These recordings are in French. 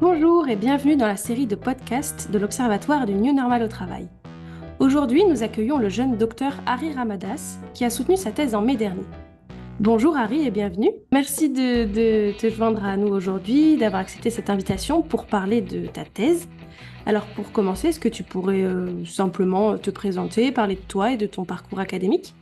Bonjour et bienvenue dans la série de podcasts de l'Observatoire du New Normal au travail. Aujourd'hui, nous accueillons le jeune docteur Harry Ramadas qui a soutenu sa thèse en mai dernier. Bonjour Harry et bienvenue. Merci de te joindre à nous aujourd'hui, d'avoir accepté cette invitation pour parler de ta thèse. Alors pour commencer, est-ce que tu pourrais simplement te présenter, parler de toi et de ton parcours académique?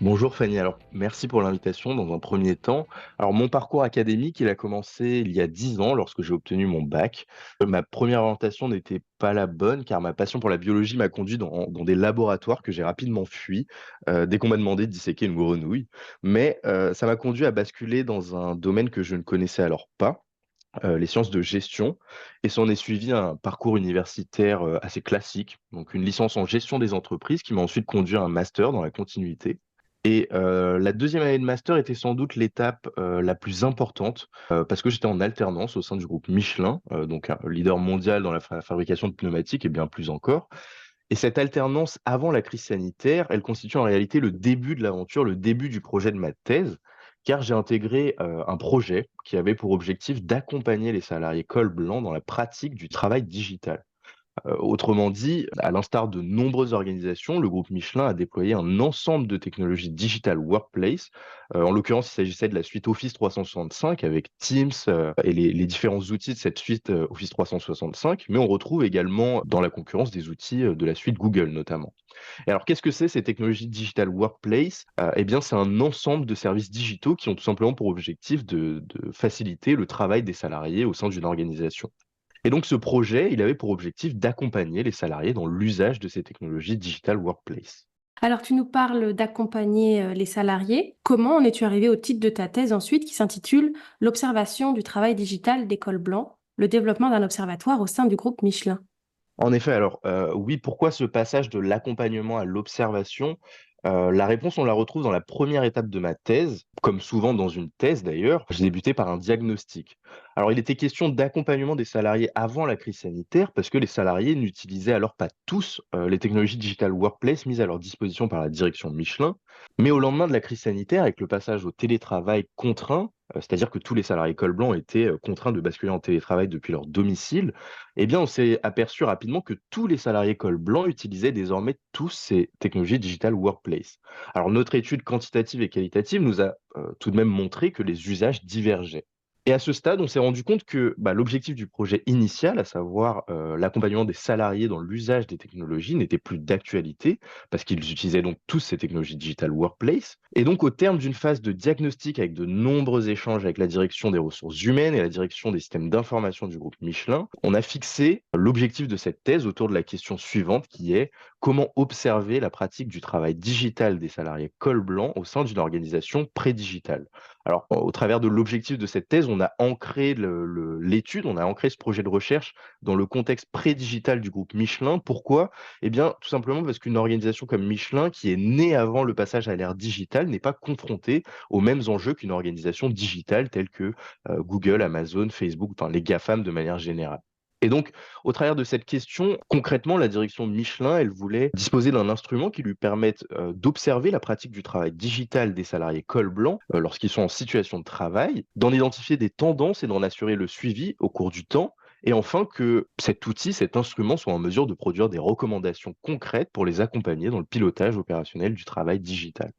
Bonjour Fanny, alors merci pour l'invitation dans un premier temps. Alors mon parcours académique, il a commencé il y a 10 ans lorsque j'ai obtenu mon bac. Ma première orientation n'était pas la bonne car ma passion pour la biologie m'a conduit dans des laboratoires que j'ai rapidement fui dès qu'on m'a demandé de disséquer une grenouille. Mais ça m'a conduit à basculer dans un domaine que je ne connaissais alors pas, les sciences de gestion, et s'en est suivi un parcours universitaire assez classique, donc une licence en gestion des entreprises qui m'a ensuite conduit à un master dans la continuité. Et la deuxième année de master était sans doute l'étape, la plus importante, parce que j'étais en alternance au sein du groupe Michelin, donc un leader mondial dans la fabrication de pneumatiques et bien plus encore. Et cette alternance avant la crise sanitaire, elle constitue en réalité le début de l'aventure, le début du projet de ma thèse, car j'ai intégré, un projet qui avait pour objectif d'accompagner les salariés col blanc dans la pratique du travail digital. Autrement dit, à l'instar de nombreuses organisations, le groupe Michelin a déployé un ensemble de technologies digital workplace. En l'occurrence, il s'agissait de la suite Office 365 avec Teams, et les différents outils de cette suite, Office 365, mais on retrouve également dans la concurrence des outils, de la suite Google notamment. Et alors qu'est-ce que c'est ces technologies digital workplace? Eh bien, c'est un ensemble de services digitaux qui ont tout simplement pour objectif de faciliter le travail des salariés au sein d'une organisation. Et donc ce projet, il avait pour objectif d'accompagner les salariés dans l'usage de ces technologies digital workplace. Alors tu nous parles d'accompagner les salariés. Comment en es-tu arrivé au titre de ta thèse ensuite qui s'intitule L'observation du travail digital des cols blancs, le développement d'un observatoire au sein du groupe Michelin? En effet, alors, oui, pourquoi ce passage de l'accompagnement à l'observation? La réponse, on la retrouve dans la première étape de ma thèse. Comme souvent dans une thèse d'ailleurs, j'ai débuté par un diagnostic. Alors, il était question d'accompagnement des salariés avant la crise sanitaire parce que les salariés n'utilisaient alors pas tous, les technologies digital workplace mises à leur disposition par la direction Michelin. Mais au lendemain de la crise sanitaire, avec le passage au télétravail contraint, c'est-à-dire que tous les salariés col blanc étaient, contraints de basculer en télétravail depuis leur domicile, eh bien, on s'est aperçu rapidement que tous les salariés col blanc utilisaient désormais tous ces technologies digital workplace. Alors, notre étude quantitative et qualitative nous a tout de même montré que les usages divergeaient. Et à ce stade, on s'est rendu compte que l'objectif du projet initial, à savoir l'accompagnement des salariés dans l'usage des technologies, n'était plus d'actualité, parce qu'ils utilisaient donc tous ces technologies digital workplace. Et donc, au terme d'une phase de diagnostic avec de nombreux échanges avec la direction des ressources humaines et la direction des systèmes d'information du groupe Michelin, on a fixé l'objectif de cette thèse autour de la question suivante qui est: comment observer la pratique du travail digital des salariés col blanc au sein d'une organisation pré-digitale? Alors, au travers de l'objectif de cette thèse, on a ancré l'étude, on a ancré ce projet de recherche dans le contexte pré-digital du groupe Michelin. Pourquoi? Eh bien, tout simplement parce qu'une organisation comme Michelin, qui est née avant le passage à l'ère digitale, n'est pas confrontée aux mêmes enjeux qu'une organisation digitale telle que Google, Amazon, Facebook, enfin les GAFAM de manière générale. Et donc, au travers de cette question, concrètement, la direction Michelin, elle voulait disposer d'un instrument qui lui permette d'observer la pratique du travail digital des salariés col blanc lorsqu'ils sont en situation de travail, d'en identifier des tendances et d'en assurer le suivi au cours du temps, et enfin que cet outil, cet instrument soit en mesure de produire des recommandations concrètes pour les accompagner dans le pilotage opérationnel du travail digital.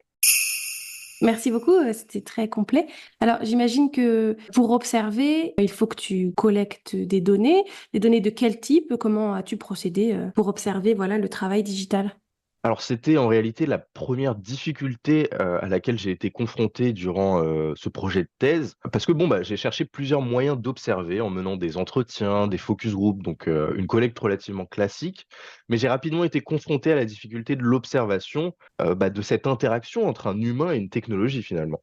Merci beaucoup, c'était très complet. Alors j'imagine que pour observer, il faut que tu collectes des données de quel type? Comment as-tu procédé, pour observer, voilà, le travail digital? Alors, c'était en réalité la première difficulté, à laquelle j'ai été confronté durant, ce projet de thèse. Parce que bon, j'ai cherché plusieurs moyens d'observer en menant des entretiens, des focus group, donc une collecte relativement classique. Mais j'ai rapidement été confronté à la difficulté de l'observation, de cette interaction entre un humain et une technologie finalement.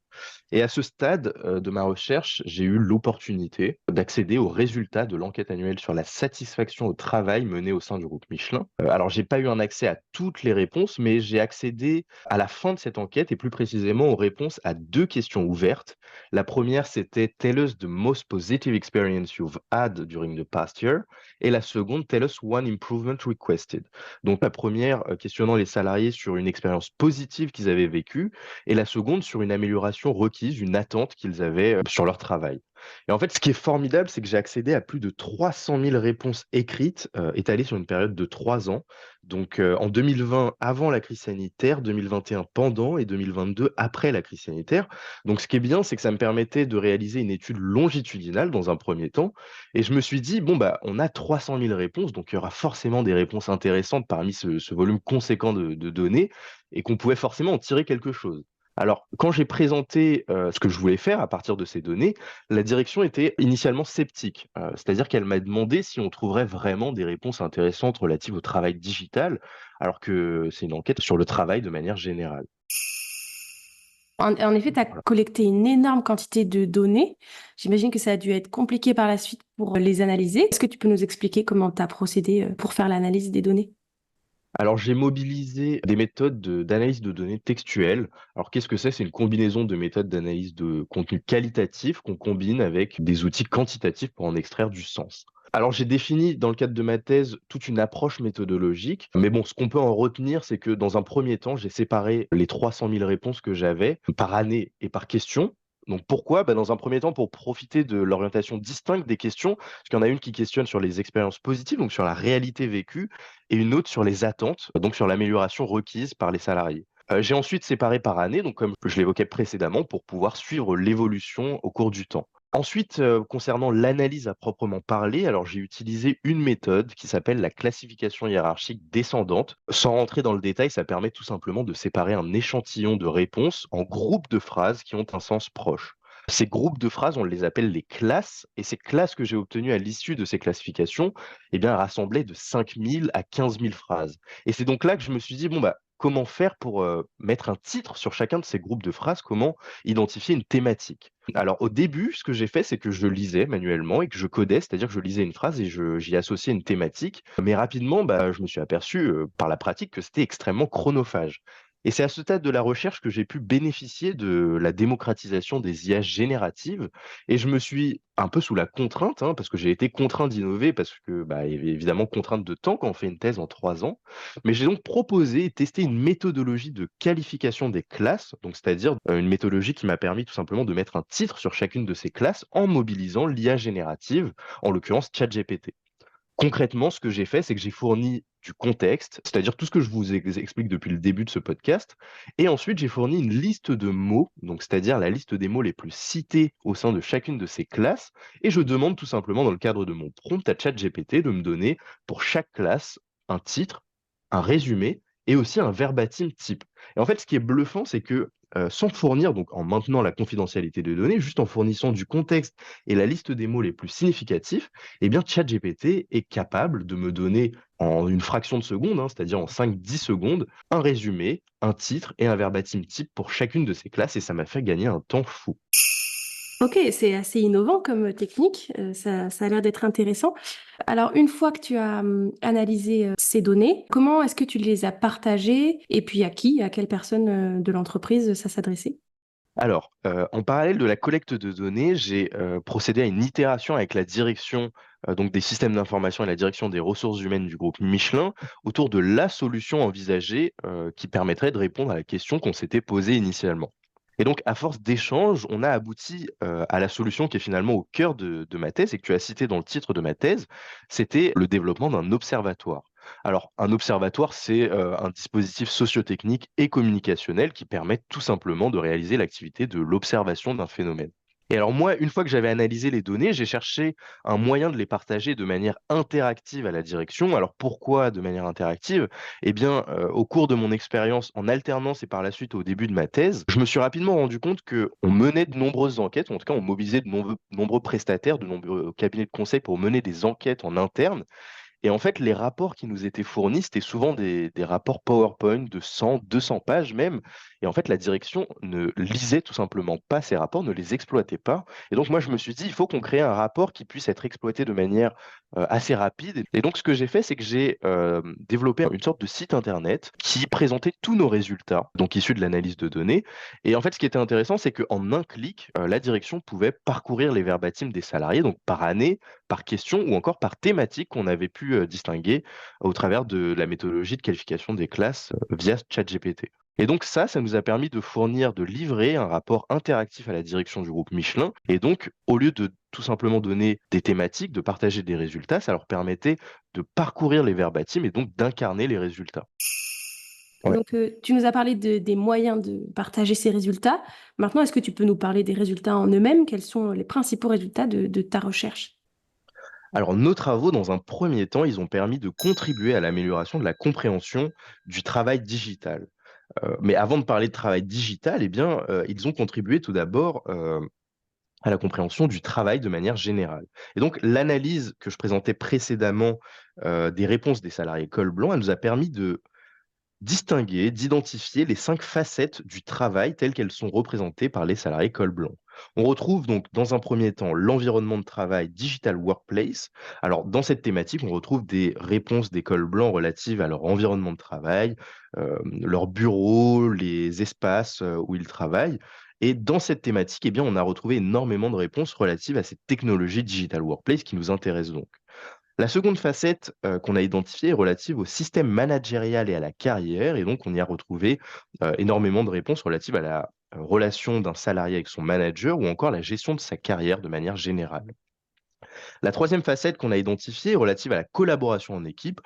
Et à ce stade, de ma recherche, j'ai eu l'opportunité d'accéder aux résultats de l'enquête annuelle sur la satisfaction au travail menée au sein du groupe Michelin. Alors j'ai pas eu un accès à toutes les réponses, mais j'ai accédé à la fin de cette enquête et plus précisément aux réponses à 2 questions ouvertes. La première, c'était: "Tell us the most positive experience you've had during the past year", et la seconde: "Tell us one improvement requested". Donc la première, questionnant les salariés sur une expérience positive qu'ils avaient vécue, et la seconde sur une amélioration requise, une attente qu'ils avaient, sur leur travail. Et en fait, ce qui est formidable, c'est que j'ai accédé à plus de 300 000 réponses écrites, étalées sur une période de 3 ans. Donc, en 2020, avant la crise sanitaire, 2021 pendant et 2022 après la crise sanitaire. Donc, ce qui est bien, c'est que ça me permettait de réaliser une étude longitudinale dans un premier temps. Et je me suis dit, bon, bah, on a 300 000 réponses, donc il y aura forcément des réponses intéressantes parmi ce volume conséquent de données et qu'on pouvait forcément en tirer quelque chose. Alors, quand j'ai présenté ce que je voulais faire à partir de ces données, la direction était initialement sceptique. C'est-à-dire qu'elle m'a demandé si on trouverait vraiment des réponses intéressantes relatives au travail digital, alors que c'est une enquête sur le travail de manière générale. En effet, tu as Voilà. collecté une énorme quantité de données. J'imagine que ça a dû être compliqué par la suite pour les analyser. Est-ce que tu peux nous expliquer comment tu as procédé pour faire l'analyse des données? Alors, j'ai mobilisé des méthodes d'analyse de données textuelles. Alors, qu'est-ce que c'est? C'est une combinaison de méthodes d'analyse de contenu qualitatif qu'on combine avec des outils quantitatifs pour en extraire du sens. Alors, j'ai défini dans le cadre de ma thèse toute une approche méthodologique, mais bon, ce qu'on peut en retenir, c'est que dans un premier temps, j'ai séparé les 300 000 réponses que j'avais par année et par question. Donc pourquoi? Bah, dans un premier temps, pour profiter de l'orientation distincte des questions, parce qu'il y en a une qui questionne sur les expériences positives, donc sur la réalité vécue, et une autre sur les attentes, donc sur l'amélioration requise par les salariés. J'ai ensuite séparé par année, donc comme je l'évoquais précédemment, pour pouvoir suivre l'évolution au cours du temps. Ensuite, concernant l'analyse à proprement parler, alors j'ai utilisé une méthode qui s'appelle la classification hiérarchique descendante. Sans rentrer dans le détail, ça permet tout simplement de séparer un échantillon de réponses en groupes de phrases qui ont un sens proche. Ces groupes de phrases, on les appelle les classes, et ces classes que j'ai obtenues à l'issue de ces classifications, eh bien, rassemblaient de 5 000 à 15 000 phrases. Et c'est donc là que je me suis dit, bon, bah, comment faire pour mettre un titre sur chacun de ces groupes de phrases? Comment identifier une thématique? Alors, au début, ce que j'ai fait, c'est que je lisais manuellement et que je codais, c'est-à-dire que je lisais une phrase et j'y associais une thématique. Mais rapidement, bah, je me suis aperçu par la pratique que c'était extrêmement chronophage. Et c'est à ce stade de la recherche que j'ai pu bénéficier de la démocratisation des IA génératives. Et je me suis un peu sous la contrainte, hein, parce que j'ai été contraint d'innover, parce que, bah, il y avait évidemment contrainte de temps quand on fait une thèse en 3 ans. Mais j'ai donc proposé et testé une méthodologie de qualification des classes, donc c'est-à-dire une méthodologie qui m'a permis tout simplement de mettre un titre sur chacune de ces classes en mobilisant l'IA générative, en l'occurrence ChatGPT. Concrètement, ce que j'ai fait, c'est que j'ai fourni du contexte, c'est-à-dire tout ce que je vous explique depuis le début de ce podcast, et ensuite j'ai fourni une liste de mots, donc c'est-à-dire la liste des mots les plus cités au sein de chacune de ces classes, et je demande tout simplement dans le cadre de mon prompt à ChatGPT de me donner pour chaque classe un titre, un résumé et aussi un verbatim type. Et en fait, ce qui est bluffant, c'est que sans fournir, donc en maintenant la confidentialité des données, juste en fournissant du contexte et la liste des mots les plus significatifs, eh bien, ChatGPT est capable de me donner en une fraction de seconde, hein, c'est-à-dire en 5-10 secondes, un résumé, un titre et un verbatim type pour chacune de ces classes, et ça m'a fait gagner un temps fou. Ok, c'est assez innovant comme technique, ça a l'air d'être intéressant. Alors, une fois que tu as analysé ces données, comment est-ce que tu les as partagées et puis à qui, à quelle personne de l'entreprise ça s'adressait? Alors, en parallèle de la collecte de données, j'ai procédé à une itération avec la direction donc des systèmes d'information et la direction des ressources humaines du groupe Michelin autour de la solution envisagée qui permettrait de répondre à la question qu'on s'était posée initialement. Et donc, à force d'échanges, on a abouti à la solution qui est finalement au cœur de ma thèse et que tu as cité dans le titre de ma thèse, c'était le développement d'un observatoire. Alors, un observatoire, c'est un dispositif sociotechnique et communicationnel qui permet tout simplement de réaliser l'activité de l'observation d'un phénomène. Et alors moi, une fois que j'avais analysé les données, j'ai cherché un moyen de les partager de manière interactive à la direction. Alors pourquoi de manière interactive? Eh bien, au cours de mon expérience en alternance et par la suite au début de ma thèse, je me suis rapidement rendu compte qu'on menait de nombreuses enquêtes, ou en tout cas on mobilisait de nombreux prestataires, de nombreux cabinets de conseil pour mener des enquêtes en interne. Et en fait, les rapports qui nous étaient fournis, c'était souvent des rapports PowerPoint de 100, 200 pages même. Et en fait, la direction ne lisait tout simplement pas ces rapports, ne les exploitait pas. Et donc, moi, je me suis dit, il faut qu'on crée un rapport qui puisse être exploité de manière assez rapide. Et donc, ce que j'ai fait, c'est que j'ai développé une sorte de site internet qui présentait tous nos résultats, donc issus de l'analyse de données. Et en fait, ce qui était intéressant, c'est qu'en un clic, la direction pouvait parcourir les verbatims des salariés, donc par année, par question ou encore par thématique qu'on avait pu distinguer au travers de la méthodologie de qualification des classes via ChatGPT. Et donc ça nous a permis de livrer un rapport interactif à la direction du groupe Michelin. Et donc, au lieu de tout simplement donner des thématiques, de partager des résultats, ça leur permettait de parcourir les verbatims et donc d'incarner les résultats. Ouais. Donc, tu nous as parlé des moyens de partager ces résultats. Maintenant, est-ce que tu peux nous parler des résultats en eux-mêmes? Quels sont les principaux résultats de ta recherche? Alors, nos travaux, dans un premier temps, ils ont permis de contribuer à l'amélioration de la compréhension du travail digital. Mais avant de parler de travail digital, eh bien, ils ont contribué tout d'abord à la compréhension du travail de manière générale. Et donc, l'analyse que je présentais précédemment des réponses des salariés col blanc, elle nous a permis de distinguer, d'identifier les 5 facettes du travail telles qu'elles sont représentées par les salariés col blanc. On retrouve donc dans un premier temps l'environnement de travail Digital Workplace. Alors dans cette thématique, on retrouve des réponses des cols blancs relatives à leur environnement de travail, leur bureau, les espaces où ils travaillent. Et dans cette thématique, eh bien, on a retrouvé énormément de réponses relatives à cette technologie Digital Workplace qui nous intéresse donc. La seconde facette, qu'on a identifiée est relative au système managérial et à la carrière et donc on y a retrouvé, énormément de réponses relatives à la, relation d'un salarié avec son manager ou encore la gestion de sa carrière de manière générale. La troisième facette qu'on a identifiée est relative à la collaboration en équipe.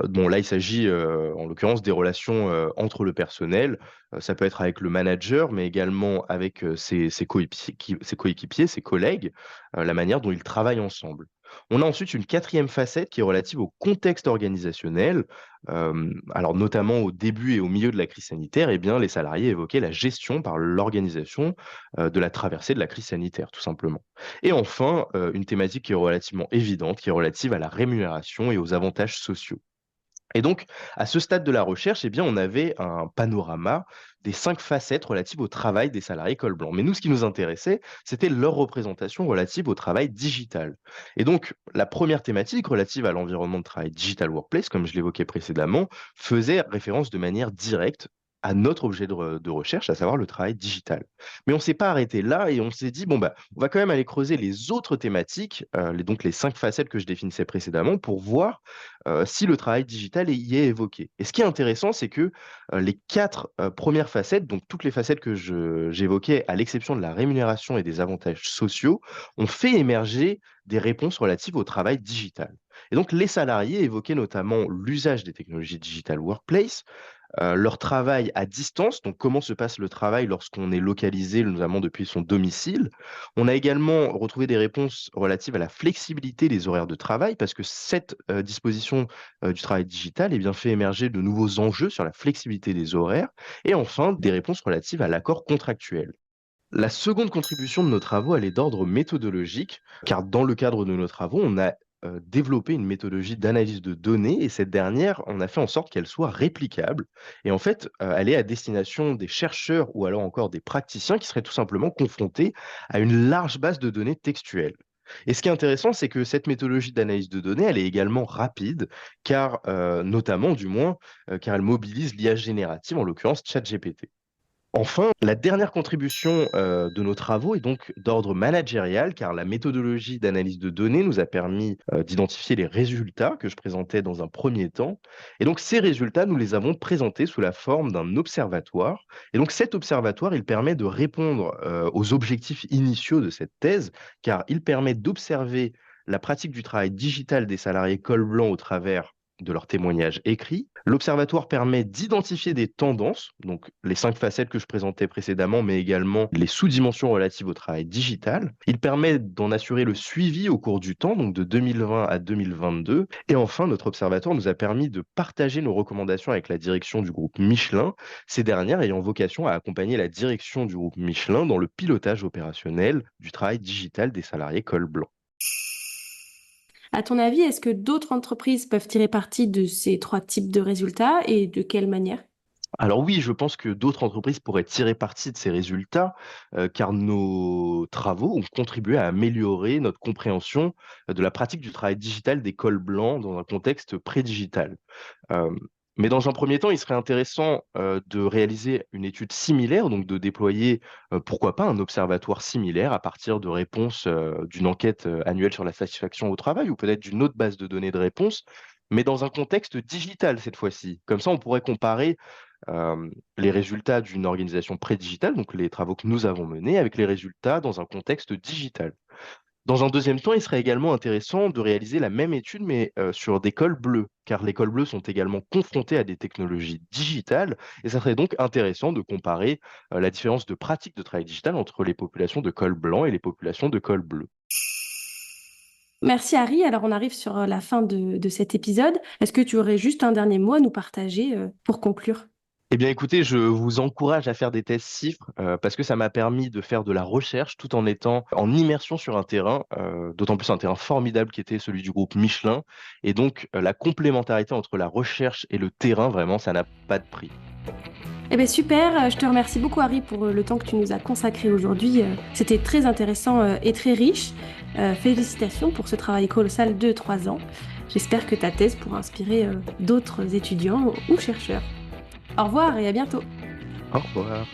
Bon là, il s'agit, en l'occurrence des relations, entre le personnel. Ça peut être avec le manager, mais également avec, ses coéquipiers, ses collègues, la manière dont ils travaillent ensemble. On a ensuite une quatrième facette qui est relative au contexte organisationnel. Alors notamment au début et au milieu de la crise sanitaire, eh bien les salariés évoquaient la gestion par l'organisation, de la traversée de la crise sanitaire, tout simplement. Et enfin, une thématique qui est relativement évidente, qui est relative à la rémunération et aux avantages sociaux. Et donc, à ce stade de la recherche, eh bien, on avait un panorama des 5 facettes relatives au travail des salariés col blanc. Mais nous, ce qui nous intéressait, c'était leur représentation relative au travail digital. Et donc, la première thématique relative à l'environnement de travail Digital Workplace, comme je l'évoquais précédemment, faisait référence de manière directe à notre objet de recherche, à savoir le travail digital. Mais on ne s'est pas arrêté là et on s'est dit, bon, bah, on va quand même aller creuser les autres thématiques, donc les 5 facettes que je définissais précédemment, pour voir si le travail digital y est évoqué. Et ce qui est intéressant, c'est que les 4 premières facettes, donc toutes les facettes que j'évoquais, à l'exception de la rémunération et des avantages sociaux, ont fait émerger des réponses relatives au travail digital. Et donc, les salariés évoquaient notamment l'usage des technologies Digital Workplace, leur travail à distance, donc comment se passe le travail lorsqu'on est localisé, notamment depuis son domicile. On a également retrouvé des réponses relatives à la flexibilité des horaires de travail, parce que cette disposition du travail digital eh bien, fait émerger de nouveaux enjeux sur la flexibilité des horaires. Et enfin, des réponses relatives à l'accord contractuel. La seconde contribution de nos travaux, elle est d'ordre méthodologique, car dans le cadre de nos travaux, on a développé une méthodologie d'analyse de données et cette dernière, on a fait en sorte qu'elle soit réplicable. Et en fait, elle est à destination des chercheurs ou alors encore des praticiens qui seraient tout simplement confrontés à une large base de données textuelles. Et ce qui est intéressant, c'est que cette méthodologie d'analyse de données, elle est également rapide, car notamment, du moins, car elle mobilise l'IA générative, en l'occurrence ChatGPT. Enfin, la dernière contribution, de nos travaux est donc d'ordre managérial, car la méthodologie d'analyse de données nous a permis, d'identifier les résultats que je présentais dans un premier temps. Et donc ces résultats, nous les avons présentés sous la forme d'un observatoire. Et donc cet observatoire, il permet de répondre, aux objectifs initiaux de cette thèse, car il permet d'observer la pratique du travail digital des salariés col blanc au travers de leurs témoignages écrits. L'observatoire permet d'identifier des tendances, donc les 5 facettes que je présentais précédemment, mais également les sous-dimensions relatives au travail digital. Il permet d'en assurer le suivi au cours du temps, donc de 2020 à 2022. Et enfin, notre observatoire nous a permis de partager nos recommandations avec la direction du groupe Michelin, ces dernières ayant vocation à accompagner la direction du groupe Michelin dans le pilotage opérationnel du travail digital des salariés col blanc. À ton avis, est-ce que d'autres entreprises peuvent tirer parti de ces 3 types de résultats et de quelle manière? Alors oui, je pense que d'autres entreprises pourraient tirer parti de ces résultats, car nos travaux ont contribué à améliorer notre compréhension, de la pratique du travail digital des cols blancs dans un contexte pré-digital. Hem, mais dans un premier temps, il serait intéressant, de réaliser une étude similaire, donc de déployer, pourquoi pas un observatoire similaire à partir de réponses, d'une enquête, annuelle sur la satisfaction au travail ou peut-être d'une autre base de données de réponses. mais dans un contexte digital cette fois-ci. Comme ça, on pourrait comparer les résultats d'une organisation pré-digitale, donc les travaux que nous avons menés, avec les résultats dans un contexte digital. Dans un deuxième temps, il serait également intéressant de réaliser la même étude, mais sur des cols bleus, car les cols bleus sont également confrontés à des technologies digitales, et ça serait donc intéressant de comparer la différence de pratique de travail digital entre les populations de cols blancs et les populations de cols bleus. Merci Harry. Alors on arrive sur la fin de cet épisode. Est-ce que tu aurais juste un dernier mot à nous partager pour conclure? Eh bien, écoutez, je vous encourage à faire des tests CIFRE parce que ça m'a permis de faire de la recherche tout en étant en immersion sur un terrain, d'autant plus un terrain formidable qui était celui du groupe Michelin. Et donc, la complémentarité entre la recherche et le terrain, vraiment, ça n'a pas de prix. Eh bien super, je te remercie beaucoup Harry pour le temps que tu nous as consacré aujourd'hui. C'était très intéressant et très riche. Félicitations pour ce travail colossal de 3 ans. J'espère que ta thèse pourra inspirer d'autres étudiants ou chercheurs. Au revoir et à bientôt. Au revoir.